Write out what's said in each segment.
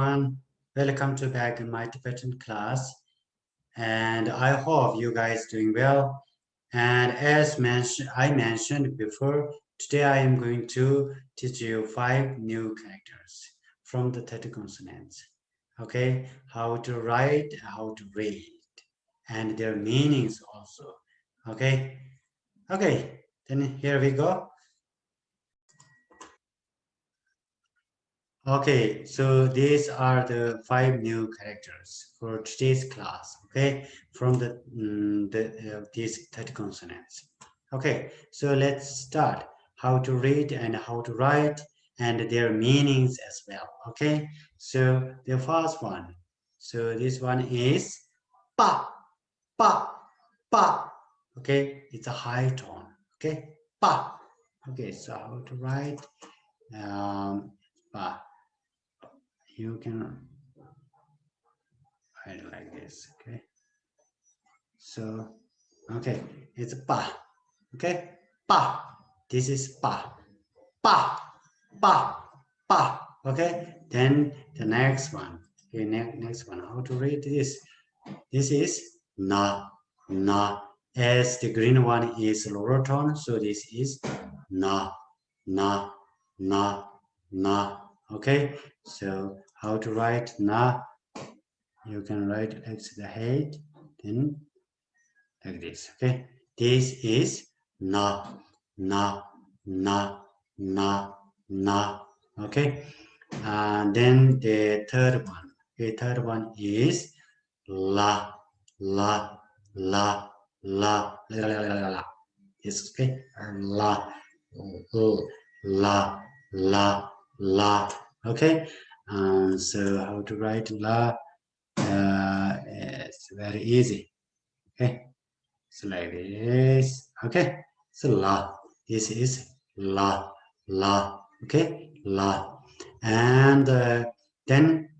everyone, welcome to back in my Tibetan class, and I hope you guys doing well. And as I mentioned before, today I am going to teach you 5 new characters from the 30 consonants. Okay, how to write, how to read, and their meanings also. Okay, then here we go. Okay, so these are the 5 new characters for today's class. Okay, from these 30 consonants. Okay, so let's start how to read and how to write and their meanings as well. Okay, so the first one. So this one is pa pa pa. Okay, it's a high tone. Okay, pa. Okay, so how to write pa. You can write like this. Okay, so okay, it's pa. Okay, pa. This is pa. Pa pa pa. Okay, then the next one. Okay, next one. How to read this? This is na na. As the green one is lower tone, so this is na na na na. Okay, so how to write na? You can write next to the head, then like this. Okay, this is na na na na na. Okay, and then the third one. The third one is la la la la la la la la la. Yes, okay, la la la la. Okay, so how to write la? It's very easy. Okay, so like this. Okay, so la. This is la la. Okay, la, and then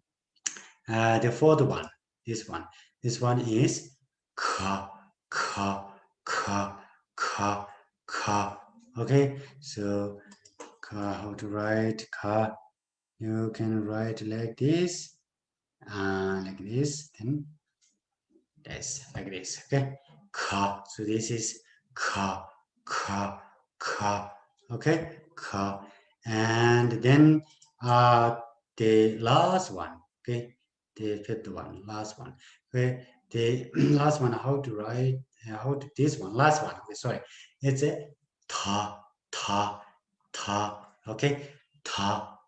the fourth one. This one. This one is ka ka ka ka ka. Okay, so ka. How to write ka? You can write like this. Like this, then this, like this. Okay, ka. So this is ka ka ka. Okay, ka, and then the last one. Okay, the fifth one, last one. Okay, the last one. How to write? How to this one? Last one. Okay, sorry. It's a ta ta ta. Okay, ta.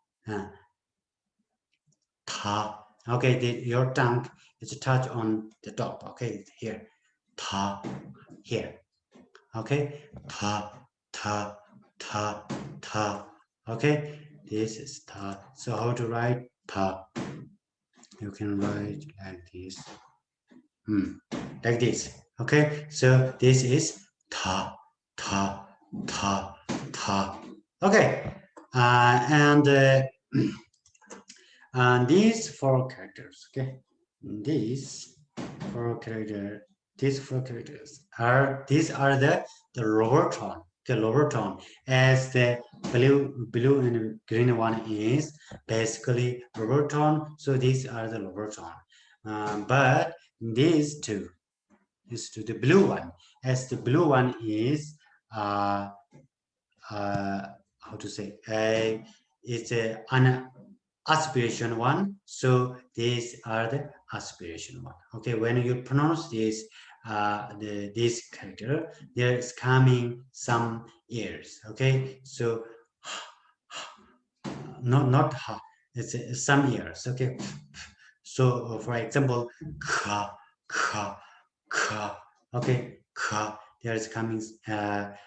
Ta. Okay, your tongue is touch on the top. Okay, here. Ta. Here. Okay. Ta. Ta. Ta. Ta. Okay. This is ta. So how to write ta? You can write like this. Like this. Okay. So this is ta. Ta. Ta. Ta. Okay. And these 4 characters, okay, these 4 characters are the lower tone, the lower tone, as the blue and green one is basically lower tone, so these are the lower tone. But the blue one, as the blue one is how to say, it's an aspiration one, so these are the aspiration one. Okay, when you pronounce this this character, there is coming some ears. Okay, so not ha, it's some ears. Okay, so for example, ka ka ka. Okay, ka, there is coming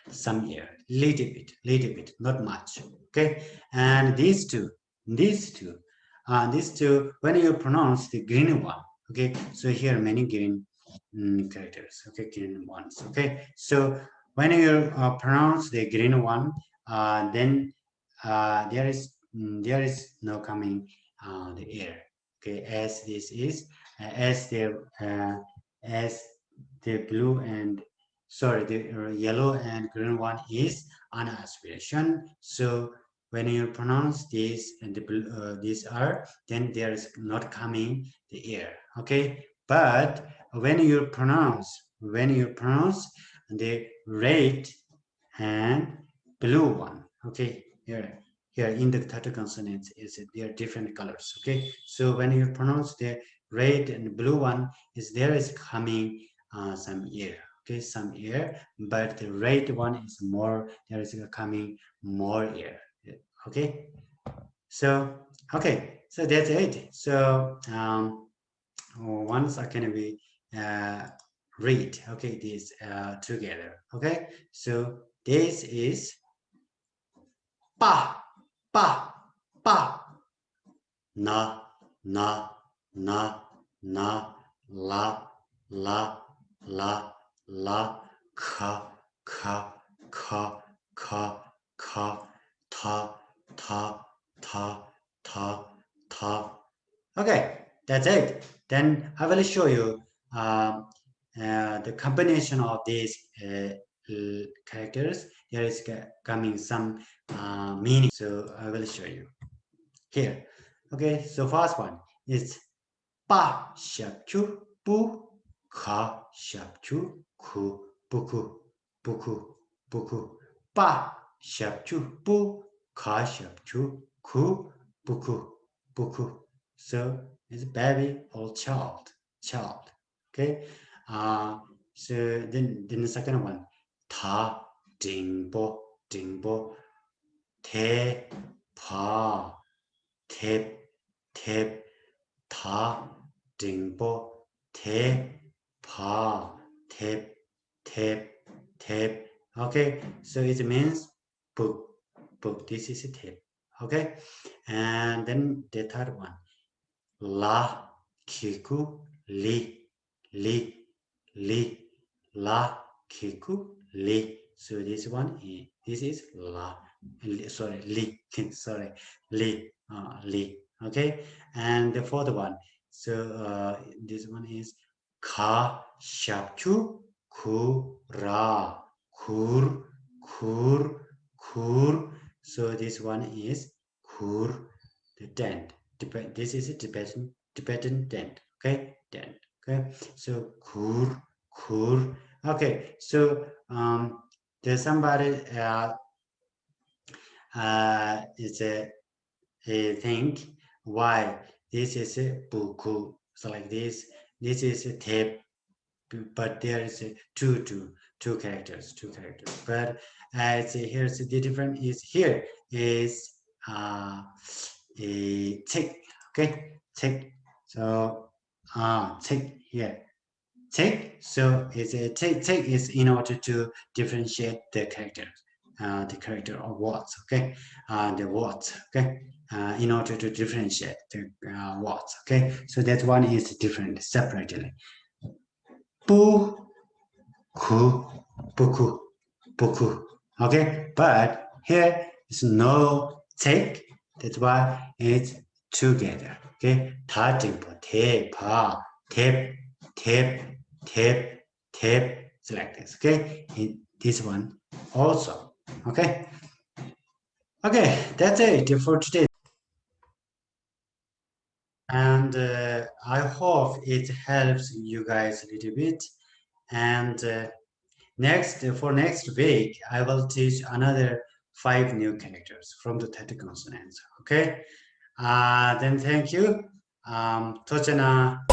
some ear, little bit, not much. Okay, and these two, when you pronounce the green one. Okay, so here many green characters. Okay, green ones. Okay, so when you pronounce the green one, then there is no coming the air. Okay, as this is as the blue and sorry, the yellow and green one is an aspiration. So when you pronounce this and this R, then there is not coming the air. Okay, but when you pronounce the red and blue one, okay, here in the third consonants is there are different colors. Okay, so when you pronounce the red and blue one, there is coming some air. Okay, some air, but the red one is more, there is coming more air. Okay, so okay, so that's it. So once again we read, okay, this together. Okay, so this is pa pa pa, na na na na, la la la la, ka ka ka ka ka, ta ta ta ta ta. Okay, that's it. Then I will show you the combination of these characters. There is coming some meaning, so I will show you here. Okay, so first one is pa sharp chu bu, ka sharp chu ku buku buku buku, pa sharp chu bu, ka sharp chu ku buku buku. So it's baby or child. Okay. So then the second one, ta ding bo, te pa tep tep, ta ding bo, te pa tep tep tep. Okay, so it means book. This is a tip. Okay, and then the third one, la kiku li, la kiku li. So this one is, this is la, sorry, li, sorry, li, li. Okay, and the fourth one, so this one is ka sharp chu ku ra, kur kur. So this one is kur, the dent. This is a Tibetan dent. Okay, dent. Okay, so kur. Okay, so there's somebody is a think why this is a buku. So like this is a tape, but there is a two characters. But here's the difference is here is a tick. Okay, tick. So tick here. Tick. So it's a tick is in order to differentiate the characters. The character of words, okay, the words, okay, in order to differentiate the words, okay. So that one is different separately. Bu, ku, buku, buku, okay. But here is no take. That's why it's together, okay. Ta timpo, te pa, tep, so like this, okay. In this one also. Okay, that's it for today, and I hope it helps you guys a little bit. And for next week I will teach another 5 new characters from the 30 consonants. Okay, then thank you. Tochana.